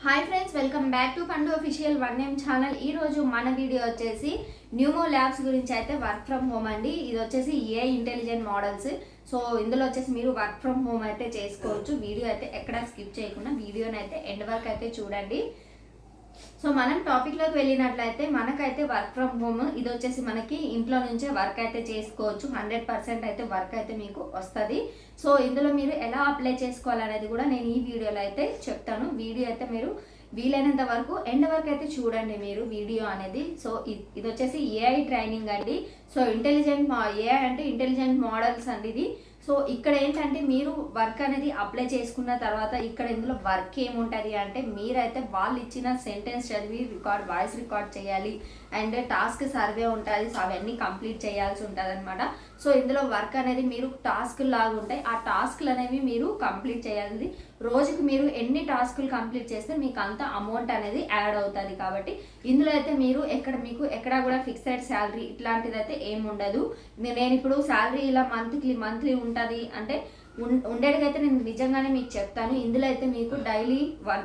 Hi friends, welcome back to పండు official one name channel. ఈ రోజు మన వీడియో వచ్చేసి న్యూమో ల్యాబ్స్ గురించి అయితే వర్క్ ఫ్రమ్ హోమ్ అండి. ఇది వచ్చేసి ఏఐ ఇంటెలిజెంట్ మోడల్స్. సో ఇందులో వచ్చేసి మీరు వర్క్ ఫ్రమ్ హోమ్ అయితే చేసుకోవచ్చు. వీడియో అయితే ఎక్కడ స్కిప్ చేయకుండా వీడియోని అయితే ఎండ్ వరకు అయితే చూడండి. సో మనం టాపిక్లోకి వెళ్ళినట్లయితే మనకైతే వర్క్ ఫ్రమ్ హోమ్ ఇది వచ్చేసి మనకి ఇంట్లో నుంచే వర్క్ అయితే చేసుకోవచ్చు. 100% అయితే వర్క్ అయితే మీకు వస్తుంది. సో ఇందులో మీరు ఎలా అప్లై చేసుకోవాలనేది కూడా నేను ఈ వీడియోలో అయితే చెప్తాను. వీడియో అయితే మీరు వీలైనంత వరకు ఎండ్ వరకు అయితే చూడండి మీరు వీడియో అనేది. సో ఇది వచ్చేసి ఏఐ ట్రైనింగ్ అండి. సో ఏఐ అంటే ఇంటెలిజెంట్ మోడల్స్ అండి ఇది. సో ఇక్కడ ఏంటంటే మీరు వర్క్ అనేది అప్లై చేసుకున్న తర్వాత ఇక్కడ ఇందులో వర్క్ ఏముంటుంది అంటే మీరైతే వాళ్ళు ఇచ్చిన సెంటెన్స్ చదివి వాయిస్ రికార్డ్ చేయాలి. అండ్ టాస్క్ సర్వే ఉంటుంది. సో అవన్నీ కంప్లీట్ చేయాల్సి ఉంటుంది అనమాట. సో ఇందులో వర్క్ అనేది మీరు టాస్క్ లాగా ఉంటాయి. ఆ టాస్క్లు అనేవి మీరు కంప్లీట్ చేయాలి. రోజుకి మీరు ఎన్ని టాస్కులు కంప్లీట్ చేస్తే మీకు అంత అమౌంట్ అనేది యాడ్ అవుతుంది. కాబట్టి ఇందులో అయితే మీరు మీకు ఎక్కడా కూడా ఫిక్స్డ్ శాలరీ ఇట్లాంటిది అయితే ఏమి ఉండదు. నేను ఇప్పుడు శాలరీ ఇలా మంత్లీ ఉంటుంది అంటే ఉండేటికైతే నేను నిజంగానే మీకు చెప్తాను. ఇందులో అయితే మీకు డైలీ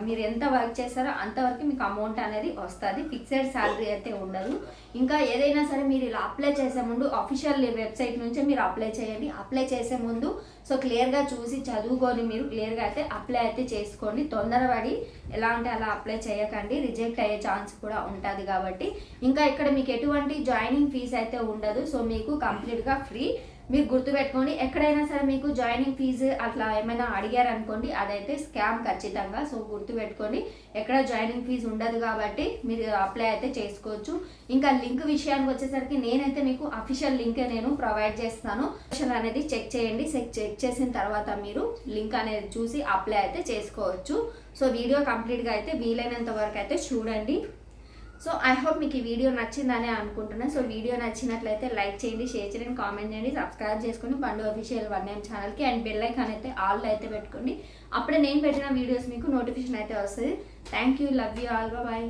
మీరు ఎంత వర్క్ చేస్తారో అంతవరకు మీకు అమౌంట్ అనేది వస్తుంది. ఫిక్స్డ్ శాలరీ అయితే ఉండదు. ఇంకా ఏదైనా సరే మీరు ఇలా అప్లై చేసే ముందు అఫీషియల్ వెబ్సైట్ నుంచే మీరు అప్లై చేయండి. అప్లై చేసే ముందు సో క్లియర్గా చూసి చదువుకొని మీరు క్లియర్గా అయితే అప్లై అయితే చేసుకోండి. తొందరపడి ఎలా అంటే అలా అప్లై చేయకండి, రిజెక్ట్ అయ్యే ఛాన్స్ కూడా ఉంటుంది. కాబట్టి ఇంకా ఇక్కడ మీకు ఎటువంటి జాయినింగ్ ఫీజు అయితే ఉండదు. సో మీకు కంప్లీట్గా ఫ్రీ. మీరు గుర్తుపెట్టుకోండి, ఎక్కడైనా సరే మీకు జాయినింగ్ ఫీజు అట్లా ఏమైనా అడిగారనుకోండి అదైతే స్కామ్ ఖచ్చితంగా. సో గుర్తుపెట్టుకోండి, ఎక్కడ జాయినింగ్ ఫీజు ఉండదు కాబట్టి మీరు అప్లై అయితే చేసుకోవచ్చు. ఇంకా లింక్ విషయానికి వచ్చేసరికి నేనైతే మీకు అఫీషియల్ లింక్ నేను ప్రొవైడ్ చేస్తాను. అనేది చెక్ చేయండి. చెక్ చేసిన తర్వాత మీరు లింక్ అనేది చూసి అప్లై అయితే చేసుకోవచ్చు. సో వీడియో కంప్లీట్గా అయితే వీలైనంత వరకు అయితే చూడండి. సో ఐ హోప్ మీకు ఈ వీడియో నచ్చిందని అనుకుంటున్నాను. సో వీడియో నచ్చినట్లయితే లైక్ చేయండి, షేర్ చేయండి, కామెంట్ చేయండి, సబ్స్క్రైబ్ చేసుకుని పండు అఫీషియల్ వన్ నేమ్ ఛానల్కి అండ్ బెల్ ఐకాన్ అయితే ఆల్ అయితే పెట్టుకోండి. అప్పుడే నేను పెట్టిన వీడియోస్ మీకు నోటిఫికేషన్ అయితే వస్తుంది. Thank you, love you all, bye.